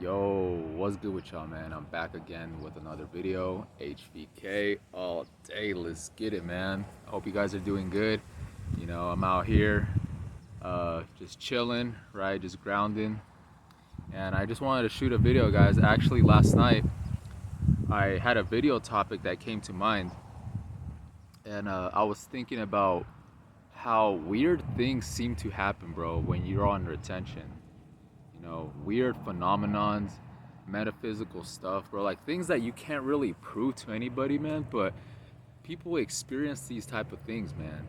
Yo, what's good with y'all, man? I'm back again with another video. HVK all day. Let's get it, man. I hope you guys are doing good. I'm out here just chilling, right? Just grounding. And I just wanted to shoot a video, guys. Actually, last night I had a video topic that came to mind, and I was thinking about how weird things seem to happen, bro, when you're on retention. Weird phenomenons, metaphysical stuff, bro. Like things that you can't really prove to anybody, man. But people experience these type of things, man.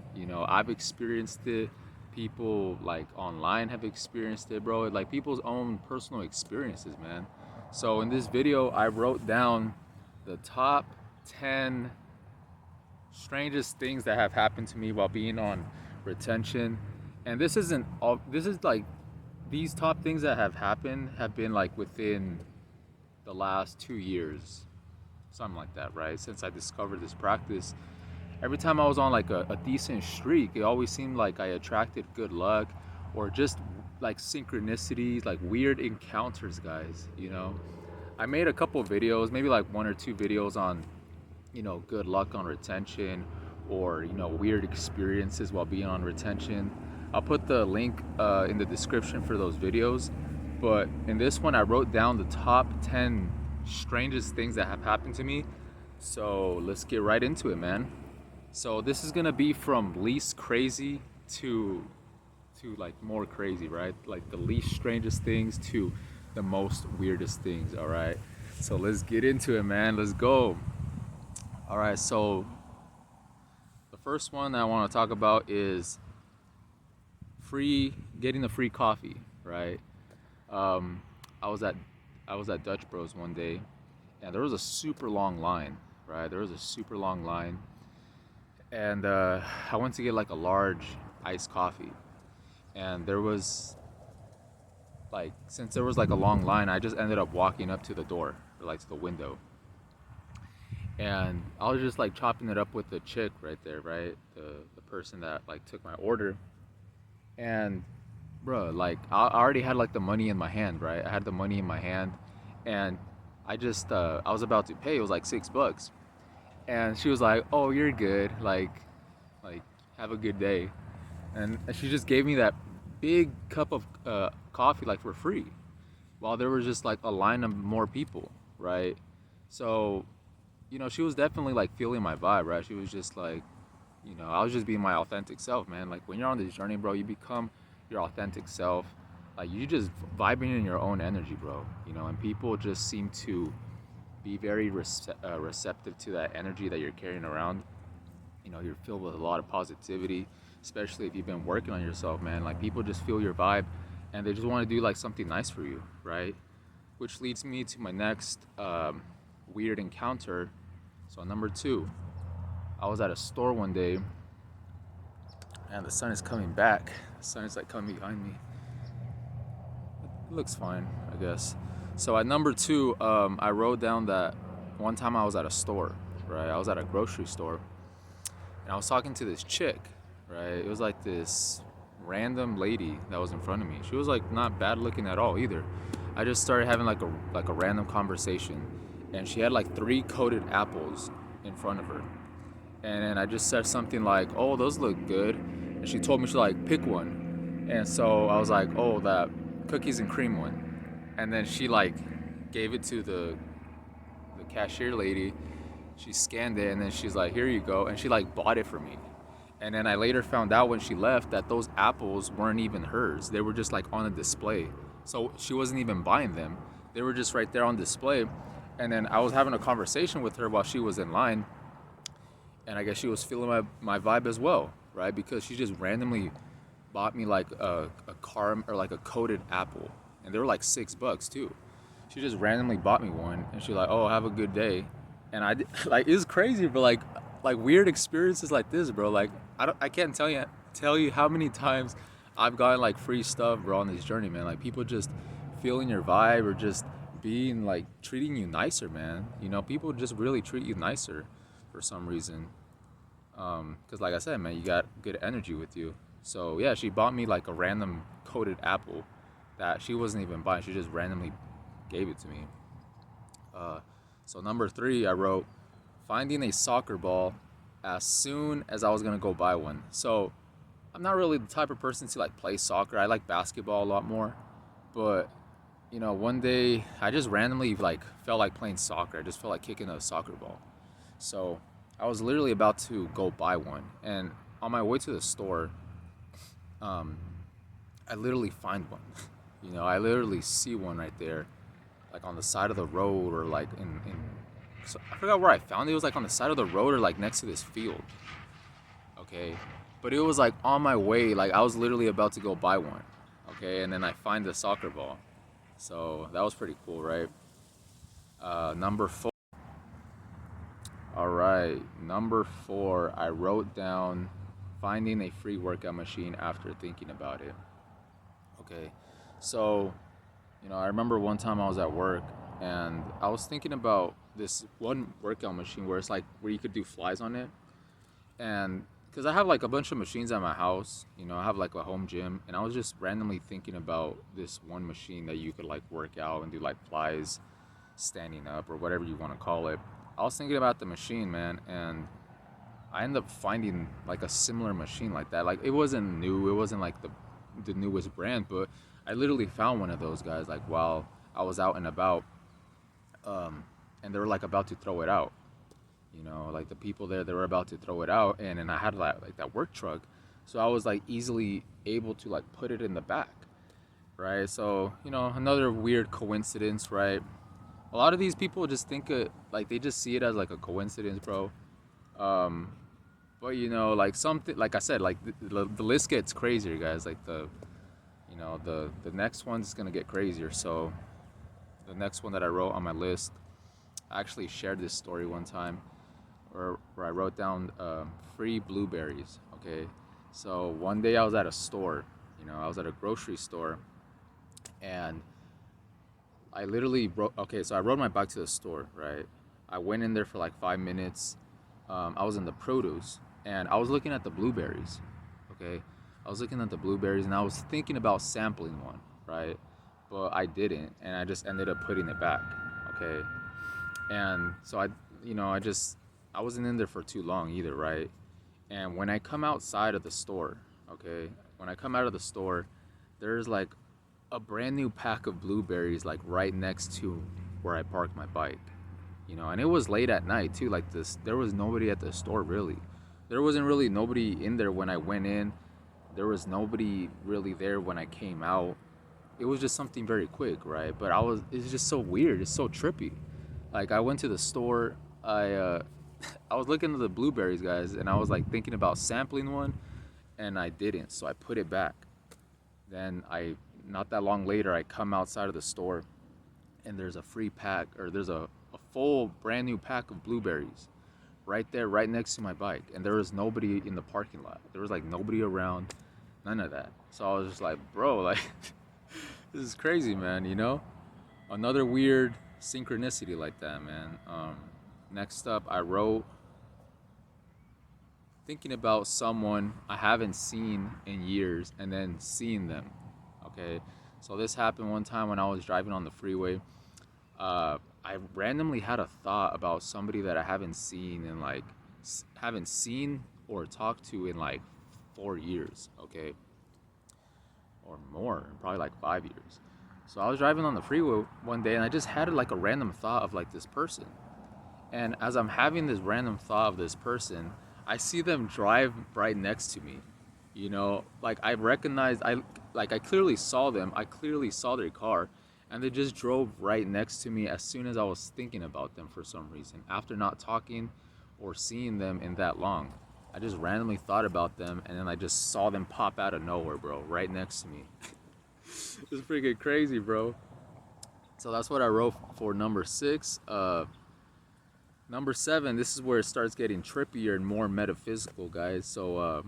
I've experienced it. People like online have experienced it, bro. Like people's own personal experiences, man. So in this video, I wrote down the top 10 strangest things that have happened to me while being on retention. And this isn't all. This is like these top things that have happened have been like within the last 2 years, something like that, right? Since I discovered this practice, every time I was on like a decent streak, it always seemed like I attracted good luck or just like synchronicities, like weird encounters, guys. I made a couple videos, maybe like one or two videos on, good luck on retention or, weird experiences while being on retention. I'll put the link in the description for those videos. But in this one, I wrote down the top 10 strangest things that have happened to me. So let's get right into it, man. So this is gonna be from least crazy to like more crazy, right? Like the least strangest things to the most weirdest things, all right? So let's get into it, man. Let's go. All right, so the first one I want to talk about is getting the free coffee, right? Um, I was at Dutch Bros one day, and there was a super long line, right? There was a super long line, and I went to get like a large iced coffee, and there was like, since there was like a long line, I just ended up walking up to the door, or like to the window, and I was just like chopping it up with the chick right there, right? The person that like took my order. And bro, like I already had like the money in my hand, right? I had the money in my hand, and I was about to pay. It was like $6, and she was like, "Oh, you're good. Like have a good day." And she just gave me that big cup of coffee like for free, while there was just like a line of more people, right? So, she was definitely like feeling my vibe, right? She was just like, I was just being my authentic self, man. Like when you're on this journey, bro, you become your authentic self. Like you just vibing in your own energy, bro. And people just seem to be very receptive to that energy that you're carrying around. You're filled with a lot of positivity, especially if you've been working on yourself, man. Like people just feel your vibe, and they just want to do like something nice for you, right? Which leads me to my next weird encounter. So number 2. I was at a store one day, and the sun is coming back. The sun is like coming behind me. It looks fine, I guess. So at number 2, I wrote down that one time I was at a store, right? I was at a grocery store, and I was talking to this chick, right? It was like this random lady that was in front of me. She was like not bad looking at all either. I just started having like a random conversation, and she had like 3 coated apples in front of her. And then I just said something like, "Oh, those look good." And she told me to like pick one. And so I was like, "Oh, that cookies and cream one." And then she like gave it to the cashier lady. She scanned it, and then she's like, "Here you go." And she like bought it for me. And then I later found out when she left that those apples weren't even hers. They were just like on a display. So she wasn't even buying them. They were just right there on display. And then I was having a conversation with her while she was in line, and I guess she was feeling my vibe as well, right? Because she just randomly bought me like a car or like a coated apple, and they were like $6 too. She just randomly bought me one, and she's like, "Oh, have a good day." And like it's crazy, but like weird experiences like this, bro. Like I can't tell you how many times I've gotten like free stuff, bro, on this journey, man. Like people just feeling your vibe or just being like treating you nicer, man. People just really treat you nicer for some reason. Because like I said, man, you got good energy with you. So yeah, she bought me like a random coated apple that she wasn't even buying. She just randomly gave it to me. Uh, so number three, I wrote finding a soccer ball as soon as I was gonna go buy one. So I'm not really the type of person to like play soccer. I like basketball a lot more, but one day I just randomly like felt like playing soccer. I just felt like kicking a soccer ball. So I was literally about to go buy one, and on my way to the store, um, I literally find one. I literally see one right there, like on the side of the road, or like in so I forgot where I found it. It was like on the side of the road, or like next to this field. Okay, but it was like on my way. Like I was literally about to go buy one. Okay, and then I find the soccer ball. So that was pretty cool, right? Number four. All right, number four. I wrote down finding a free workout machine after thinking about it. Okay, so I remember one time I was at work and I was thinking about this one workout machine where it's like where you could do flies on it. And because I have like a bunch of machines at my house, I have like a home gym, and I was just randomly thinking about this one machine that you could like work out and do like flies standing up or whatever you want to call it. I was thinking about the machine, man, and I ended up finding like a similar machine like that. Like it wasn't new, it wasn't like the newest brand, but I literally found one of those guys like while I was out and about, and they were like about to throw it out. Like the people there, they were about to throw it out, and I had like that work truck, so I was like easily able to like put it in the back, right? So another weird coincidence, right? A lot of these people just think it like they just see it as like a coincidence, bro. Um, but like something, like I said, like the list gets crazier, guys. Like the next one's gonna get crazier. So the next one that I wrote on my list, I actually shared this story one time, where I wrote down free blueberries. Okay, so one day I was at a store, I was at a grocery store, and I literally wrote. Okay, so I rode my bike to the store, right? I went in there for like 5 minutes. I was in the produce, and I was looking at the blueberries. Okay, I was looking at the blueberries, and I was thinking about sampling one, right? But I didn't, and I just ended up putting it back. Okay, and so I wasn't in there for too long either, right? And when I come outside of the store, okay, when I come out of the store, there's like a brand new pack of blueberries like right next to where I parked my bike. And it was late at night too. Like this, there was nobody at the store really. There wasn't really nobody in there when I went in. There was nobody really there when I came out. It was just something very quick, right? But it's just so weird. It's so trippy. Like I went to the store. I was looking at the blueberries, guys, and I was like thinking about sampling one, and I didn't. So I put it back. Then not that long later, I come outside of the store, and there's a free pack, or there's a full brand new pack of blueberries right there, right next to my bike. And there was nobody in the parking lot. There was like nobody around, none of that. So I was just like, bro, like, this is crazy, man, Another weird synchronicity like that, man. Next up, I wrote thinking about someone I haven't seen in years and then seeing them. Okay, so this happened one time when I was driving on the freeway. I randomly had a thought about somebody that I haven't seen in like haven't seen or talked to in like 4 years. Okay, or more, probably like 5 years. So I was driving on the freeway one day, and I just had like a random thought of like this person. And as I'm having this random thought of this person, I see them drive right next to me. Like I recognized, I clearly saw them. I clearly saw their car, and they just drove right next to me as soon as I was thinking about them for some reason. After not talking or seeing them in that long, I just randomly thought about them, and then I just saw them pop out of nowhere, bro, right next to me. It's freaking crazy, bro. So that's what I wrote for number six. Number seven, this is where it starts getting trippier and more metaphysical, guys. So,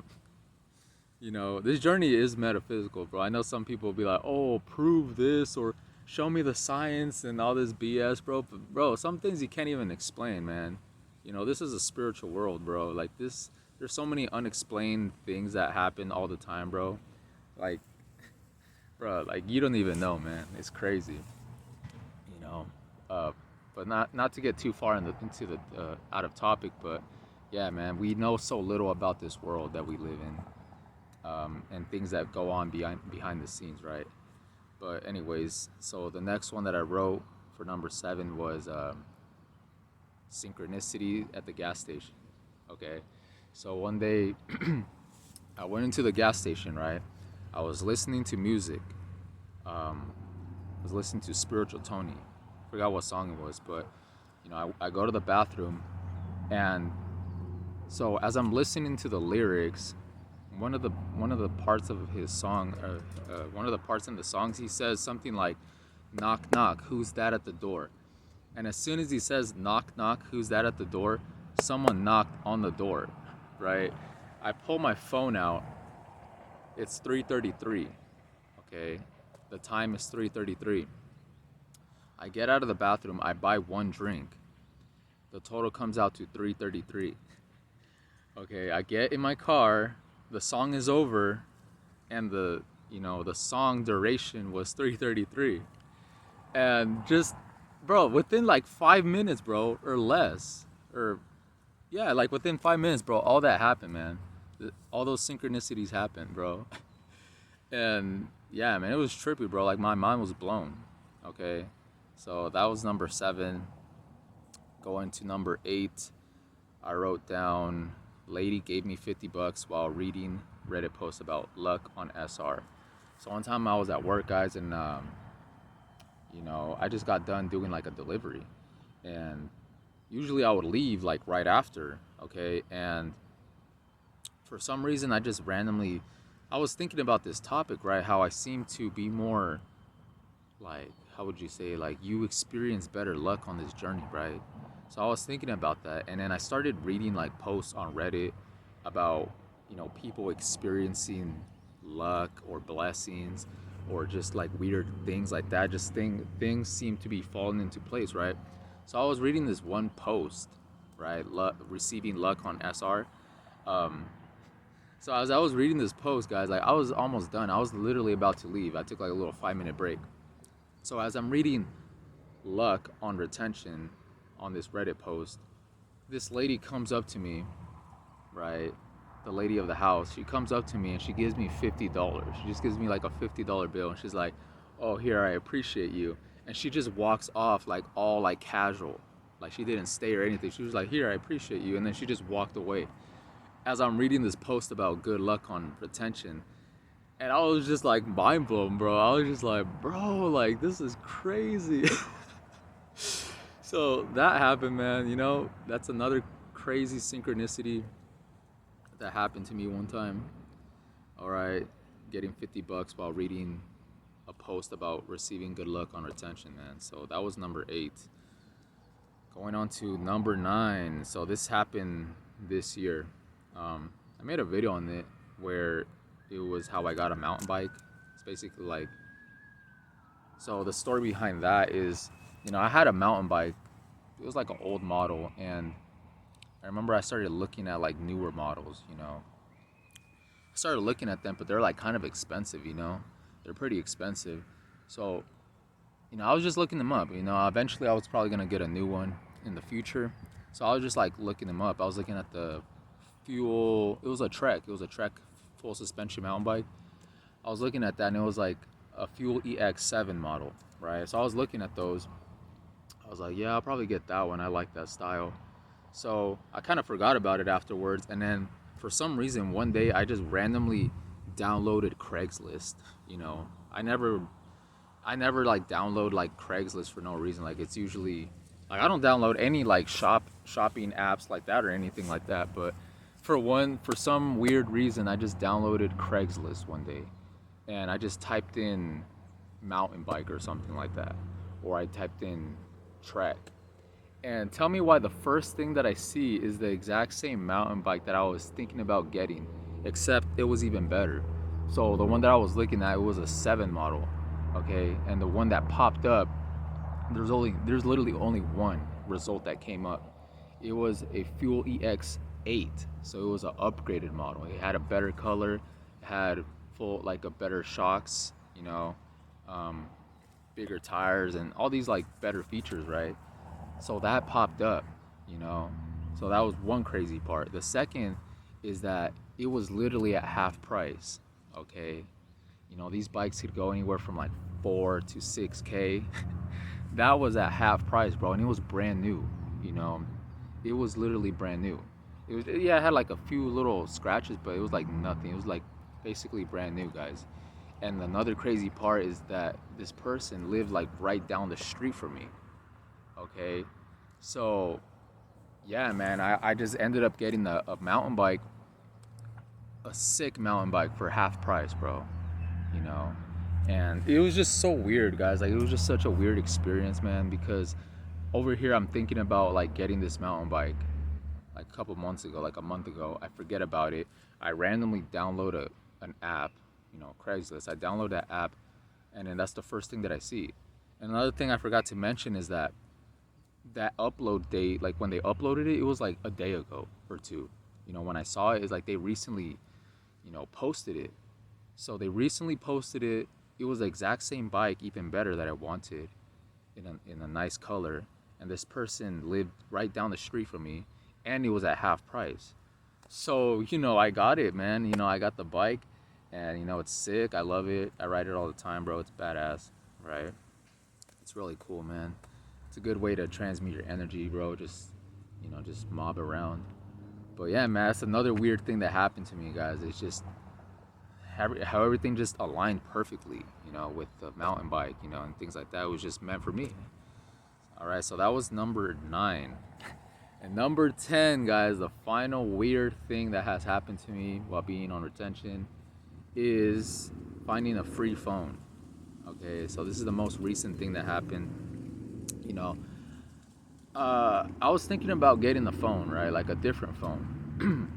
this journey is metaphysical, bro. I know some people will be like, oh, prove this or show me the science and all this BS, bro. But, bro, some things you can't even explain, man. This is a spiritual world, bro. Like, there's so many unexplained things that happen all the time, bro. Like, bro, like, you don't even know, man. It's crazy. Uh, but not to get too far into the out of topic, but yeah, man, we know so little about this world that we live in, and things that go on behind the scenes, right? But anyways, so the next one that I wrote for number 7 was synchronicity at the gas station. Okay, so one day I went into the gas station, right? I was listening to music. I was listening to Spiritual Tony. Forgot what song it was, but I go to the bathroom, and so as I'm listening to the lyrics, one of the parts of his song, one of the parts in the songs, he says something like, "Knock knock, who's that at the door?" And as soon as he says, "Knock knock, who's that at the door?" someone knocked on the door, right? I pull my phone out. It's 3:33. Okay, the time is 3:33. I get out of the bathroom. I buy one drink. The total comes out to 3:33. Okay, I get in my car. The song is over, and the song duration was 3:33. And just, bro, within like 5 minutes, bro, or less, or yeah, like within 5 minutes, bro, all that happened, man. All those synchronicities happened, bro. And yeah, man, it was trippy, bro. Like my mind was blown. Okay, so that was number 7. Going to number 8, I wrote down, lady gave me $50 while reading Reddit posts about luck on SR. So one time I was at work, guys, and I just got done doing like a delivery, and usually I would leave like right after, okay, and for some reason I just randomly, I was thinking about this topic, right? How I seem to be more like, how would you say, like you experience better luck on this journey, right? So I was thinking about that, and then I started reading like posts on Reddit about people experiencing luck or blessings or just like weird things like that. Just things seem to be falling into place, right? So I was reading this one post, right? Receiving luck on SR. Um, so as I was reading this post, guys, like I was almost done. I was literally about to leave. I took like a little 5-minute break. So as I'm reading luck on retention on this Reddit post, this lady comes up to me, right? The lady of the house, she comes up to me and she gives me $50. She just gives me like a $50 bill, and she's like, "Oh, here, I appreciate you." And she just walks off like all like casual, like she didn't stay or anything. She was like, "Here, I appreciate you," and then she just walked away. As I'm reading this post about good luck on retention, and I was just like mind blown, bro. I was just like, bro, like this is crazy. So that happened, man. That's another crazy synchronicity that happened to me one time. All right, getting $50 while reading a post about receiving good luck on retention, man. So that was number 8. Going on to number 9. So this happened this year. I made a video on it where it was how I got a mountain bike. It's basically like, so the story behind that is, I had a mountain bike. It was like an old model, and I remember I started looking at like newer models. I started looking at them, but they're like kind of expensive. They're pretty expensive. So, I was just looking them up. Eventually I was probably gonna get a new one in the future. So I was just like looking them up. I was looking at the fuel. It was a Trek. It was a Trek full suspension mountain bike. I was looking at that, and it was like a Fuel EX7 model, right? So I was looking at those. I was like, yeah, I'll probably get that one. I like that style. So I kind of forgot about it afterwards, and then for some reason one day I just randomly downloaded Craigslist. I never like download like Craigslist for no reason. Like it's usually like I don't download any like shopping apps like that or anything like that. But for some weird reason, I just downloaded Craigslist one day, and I just typed in mountain bike or something like that, or I typed in Trek. And tell me why the first thing that I see is the exact same mountain bike that I was thinking about getting, except it was even better. So the one that I was looking at, it was a 7 model, okay? And the one that popped up, there's literally only one result that came up. It was a Fuel EX8, so it was an upgraded model. It had a better color, it had full like a better shocks, um, bigger tires and all these like better features, right? So that popped up, you know. So that was one crazy part. The second is that it was literally at half price. Okay, you know, these bikes could go anywhere from like 4 to 6K. That was at half price, bro, and it was brand new. You know, it was literally brand new. It was, yeah, it had like a few little scratches, but it was like nothing. It was like basically brand new, guys. And another crazy part is that this person lived like right down the street from me. Okay, so yeah, man, I just ended up getting a mountain bike, a sick mountain bike for half price, bro. You know, and it was just so weird, guys. Like, it was just such a weird experience, man, because over here I'm thinking about like getting this mountain bike like a couple months ago, like a month ago. I forget about it. I randomly download an app, you know, Craigslist. I download that app, and then that's the first thing that I see. And another thing I forgot to mention is that that upload date, like when they uploaded it, it was like a day ago or two. You know, when I saw it, it's like they recently, you know, posted it. So they recently posted it. It was the exact same bike, even better, that I wanted in a nice color. And this person lived right down the street from me, and it was at half price. So, you know, I got it, man. You know, I got the bike, and, you know, it's sick. I love it. I ride it all the time, bro. It's badass, right? It's really cool, man. It's a good way to transmute your energy, bro. Just, you know, just mob around. But yeah, man, that's another weird thing that happened to me, guys. It's just how everything just aligned perfectly, you know, with the mountain bike, you know, and things like that. It was just meant for me. All right, so that was number 9. And number 10, guys, the final weird thing that has happened to me while being on retention is finding a free phone. Okay, so this is the most recent thing that happened. You know, I was thinking about getting the phone, right? Like a different phone.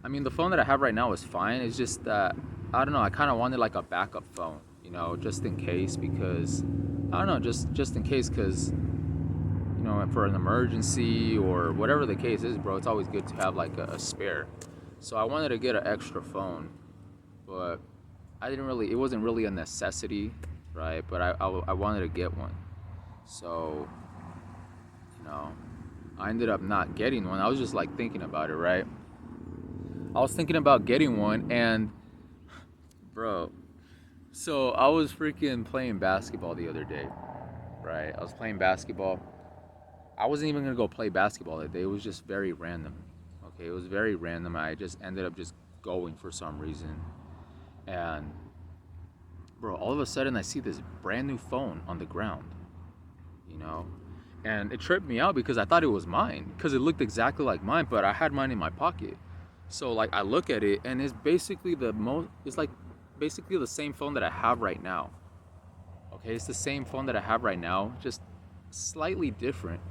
I mean, the phone that I have right now is fine. It's just that, I don't know, I kind of wanted like a backup phone, you know, just in case, because, I don't know, just in case, because, you know, for an emergency or whatever the case is, bro, it's always good to have like a spare. So I wanted to get an extra phone, but it wasn't really a necessity, right? But I wanted to get one. So, you know, I ended up not getting one. I was just like thinking about it, right? I was thinking about getting one, and bro, so I was freaking playing basketball the other day, right? I was playing basketball. I wasn't even gonna go play basketball that day. It was just very random. Okay, it was very random. I just ended up just going for some reason. And bro, all of a sudden I see this brand new phone on the ground, you know? And it tripped me out because I thought it was mine, because it looked exactly like mine, but I had mine in my pocket. So like I look at it, and it's like basically the same phone that I have right now. Okay, it's the same phone that I have right now, just slightly different.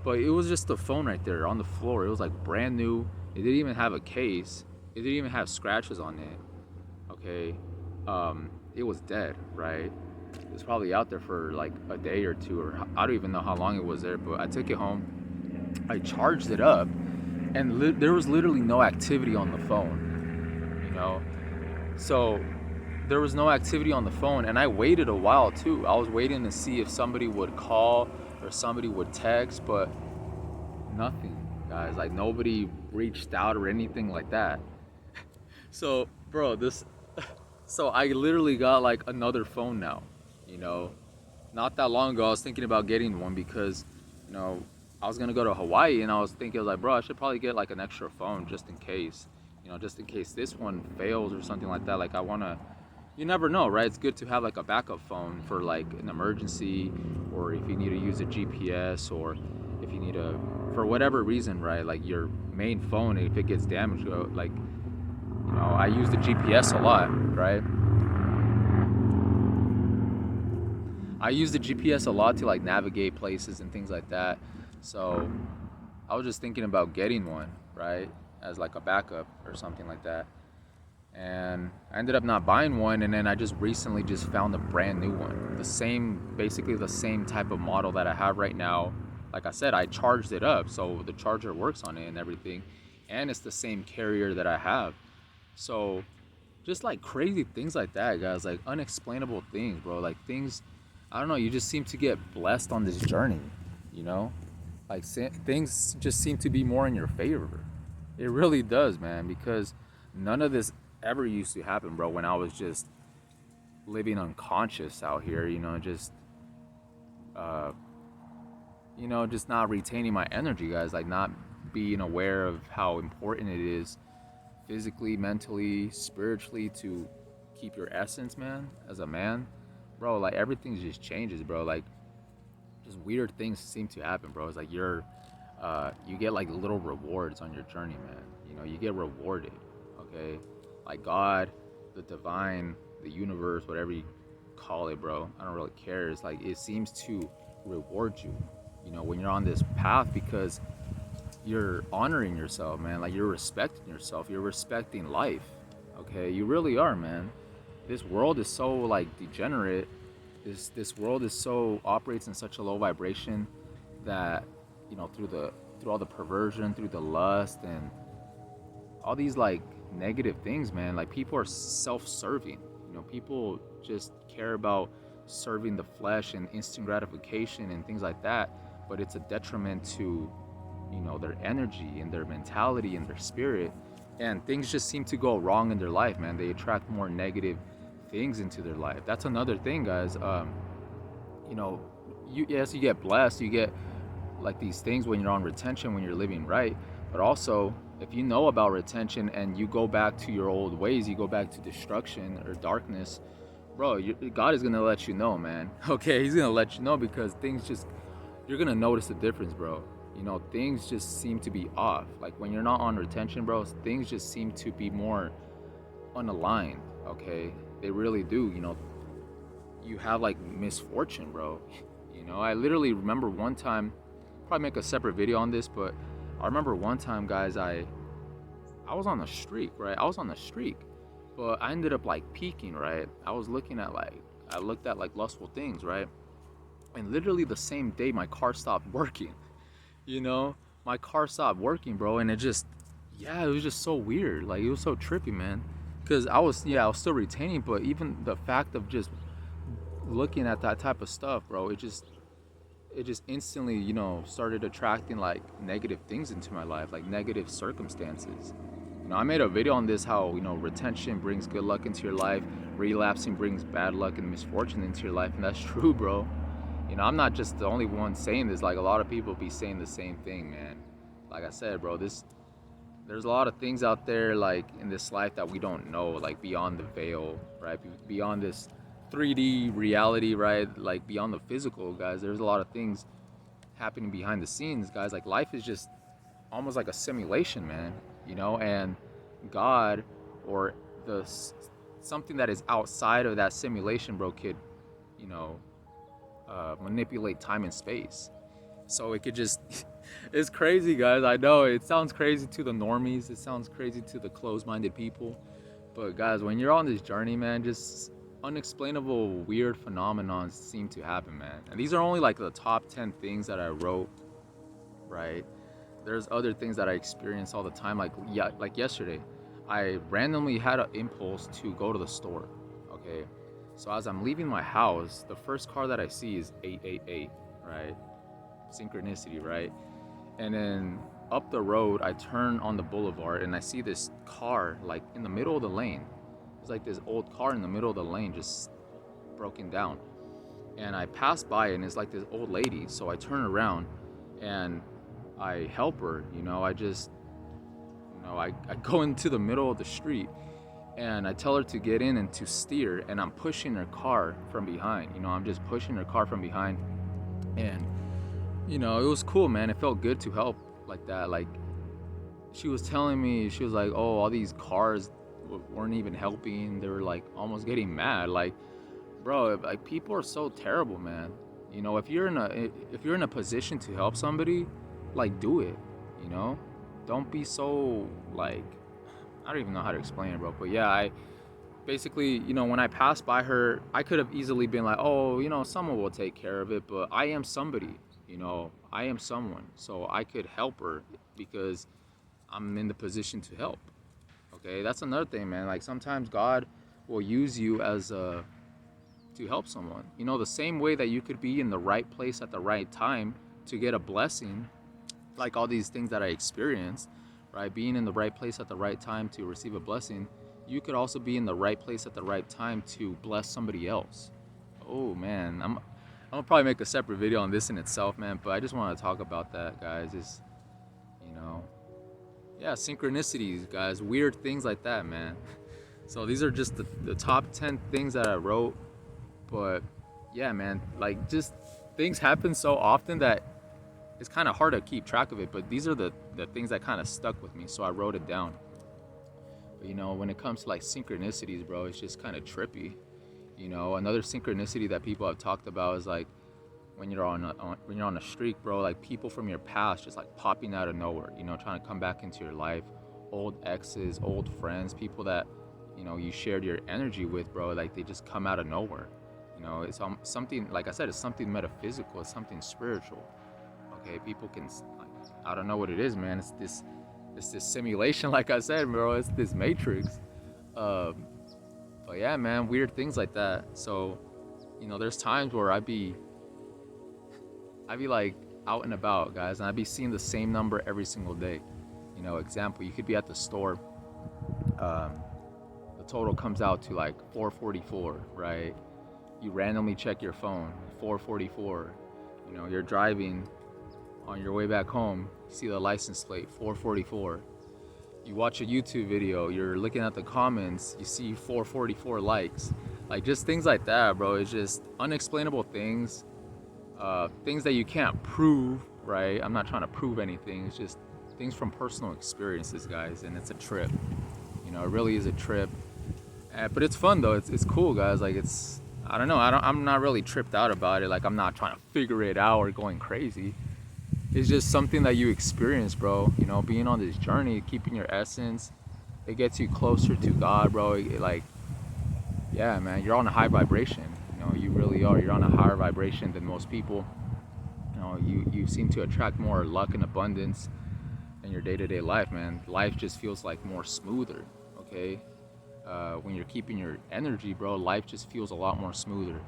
But it was just the phone right there on the floor. It was like brand new. It didn't even have a case. It didn't even have scratches on it. Okay, it was dead, right? It was probably out there for like a day or two, or I don't even know how long it was there. But I took it home. I charged it up, and there was literally no activity on the phone, you know. So there was no activity on the phone, and I waited a while too. I was waiting to see if somebody would call or somebody would text, but nothing, guys. Like, nobody reached out or anything like that. So bro, so I literally got like another phone now, you know. Not that long ago I was thinking about getting one because, you know, I was gonna go to Hawaii, and I was thinking like, bro, I should probably get like an extra phone just in case, you know, just in case this one fails or something like that. Like, I wanna, you never know, right? It's good to have like a backup phone for like an emergency, or if you need to use a GPS, or if you need to, for whatever reason, right? Like your main phone, if it gets damaged, like, you know, I use the GPS a lot, right? I use the GPS a lot to like navigate places and things like that. So I was just thinking about getting one, right? As like a backup or something like that. And I ended up not buying one, and then I just recently just found a brand new one. Basically the same type of model that I have right now. Like I said, I charged it up, so the charger works on it and everything. And it's the same carrier that I have. So just like crazy things like that, guys, like unexplainable things, bro. Like things, I don't know, you just seem to get blessed on this journey, you know? Like things just seem to be more in your favor. It really does, man, because none of this ever used to happen, bro, when I was just living unconscious out here, uh, just not retaining my energy, guys, like not being aware of how important it is physically, mentally, spiritually to keep your essence, man, as a man. Bro, like everything just changes, bro. Like just weird things seem to happen, bro. It's like you get like little rewards on your journey, man. You get rewarded, okay? Like God, the divine, the universe, whatever you call it, bro. I don't really care. It's like it seems to reward you, when you're on this path because you're honoring yourself, man. Like you're respecting yourself. You're respecting life, okay? You really are, man. This world is so like degenerate. This world is so operates in such a low vibration that through all the perversion, through the lust and all these like negative things, man. Like people are self-serving. People just care about serving the flesh and instant gratification and things like that, but it's a detriment to their energy and their mentality and their spirit, and things just seem to go wrong in their life, man. They attract more negative things into their life. That's another thing, guys. You know, yes, you get blessed, you get like these things when you're on retention, when you're living right, but also if you know about retention and you go back to your old ways, you go back to destruction or darkness, bro, God is gonna let you know, man. Okay, He's gonna let you know because you're gonna notice the difference, bro. Things just seem to be off. Like when you're not on retention, bro, things just seem to be more unaligned. Okay, they really do. You have like misfortune, bro. I literally remember one time, probably make a separate video on this, but I remember one time, guys, I was on a streak, right? I was on a streak, but I ended up like peaking, right? I looked at like lustful things, right? And literally the same day my car stopped working. you know my car stopped working, bro, and it was just so weird. Like it was so trippy, man, because I was still retaining, but even the fact of just looking at that type of stuff, bro, it just instantly started attracting like negative things into my life, like negative circumstances. I made a video on this, how retention brings good luck into your life, relapsing brings bad luck and misfortune into your life, and that's true, bro. I'm not just the only one saying this. Like a lot of people be saying the same thing, man. Like I said, bro, there's a lot of things out there like in this life that we don't know, like beyond the veil, right? Beyond this 3D reality, right? Like beyond the physical, guys. There's a lot of things happening behind the scenes, guys. Like life is just almost like a simulation, man. And God or the something that is outside of that simulation, bro, could, you know, manipulate time and space. So it could just, it's crazy, guys. I know it sounds crazy to the normies. It sounds crazy to the closed-minded people. But guys, when you're on this journey, man, just unexplainable weird phenomenons seem to happen, man. And these are only like the top 10 things that I wrote, right? There's other things that I experience all the time. Like yesterday, I randomly had an impulse to go to the store. Okay. So as I'm leaving my house, the first car that I see is 888, right? Synchronicity, right? And then up the road, I turn on the boulevard and I see this car like in the middle of the lane. It's like this old car in the middle of the lane, just broken down. And I pass by and it's like this old lady. So I turn around and I help her. I go into the middle of the street and I tell her to get in and to steer, and I'm pushing her car from behind. I'm just pushing her car from behind. And it was cool, man. It felt good to help like that. Like she was telling me, she was like, oh, all these cars weren't even helping. They were like almost getting mad. Like, bro, like people are so terrible, man. If you're in a position to help somebody, like do it. Don't be so like, I don't even know how to explain it, bro. But yeah, I basically, when I passed by her, I could have easily been like, oh, someone will take care of it. But I am somebody, I am someone. So I could help her because I'm in the position to help. Okay, that's another thing, man. Like sometimes God will use you as to help someone. You know, the same way that you could be in the right place at the right time to get a blessing, like all these things that I experienced, right? Being in the right place at the right time to receive a blessing, you could also be in the right place at the right time to bless somebody else. Oh man, I'm gonna probably make a separate video on this in itself, man. But I just want to talk about that, guys. Is you know, yeah, synchronicities, guys, weird things like that, man. So these are just the top 10 things that I wrote. But yeah, man, like just things happen so often that it's kind of hard to keep track of it. But these are the things that kind of stuck with me, so I wrote it down. But you know, when it comes to like synchronicities, bro, it's just kind of trippy. You know, another synchronicity that people have talked about is like when you're when you're on a streak, bro, like people from your past just like popping out of nowhere, you know, trying to come back into your life. Old exes, old friends, people that, you know, you shared your energy with, bro, like they just come out of nowhere. You know, it's something, like I said, it's something metaphysical, it's something spiritual. Okay, people can, like, I don't know what it is, man. It's this simulation, like I said, bro. It's this matrix. Um, but yeah, man, weird things like that. So, you know, there's times where I'd be like out and about, guys, and I'd be seeing the same number every single day. You know, example, you could be at the store. Um, the total comes out to like 444, right? You randomly check your phone, 444. You know, you're driving on your way back home, you see the license plate, 444. You watch a YouTube video, you're looking at the comments, you see 444 likes. Like just things like that, bro. It's just unexplainable things. Things that you can't prove, right? I'm not trying to prove anything. It's just things from personal experiences, guys, and it's a trip. You know, it really is a trip. But it's fun though. It's cool, guys. Like it's, I don't know. I'm not really tripped out about it. Like I'm not trying to figure it out or going crazy. It's just something that you experience, bro. You know, being on this journey, keeping your essence, it gets you closer to God, bro. Like, yeah, man, you're on a high vibration. You know, you really are. You're on a higher vibration than most people. You know, you seem to attract more luck and abundance in your day-to-day life, man. Life just feels like more smoother, okay? When you're keeping your energy, bro, life just feels a lot more smoother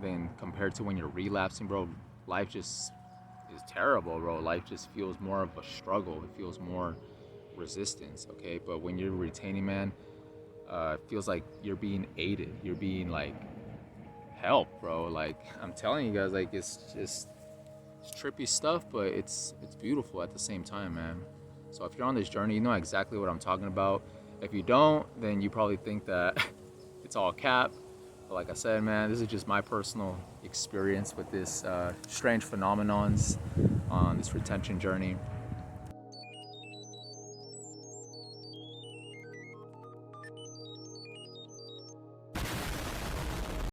than compared to when you're relapsing, bro. Life just is terrible, bro. Life just feels more of a struggle. It feels more resistance, okay? But when you're retaining, man, it feels like you're being aided. You're being like helped, bro. Like I'm telling you guys, like it's just it's trippy stuff, but it's beautiful at the same time, man. So if you're on this journey, you know exactly what I'm talking about. If you don't, then you probably think that it's all cap. But like I said, man, this is just my personal experience with this strange phenomenons on this retention journey.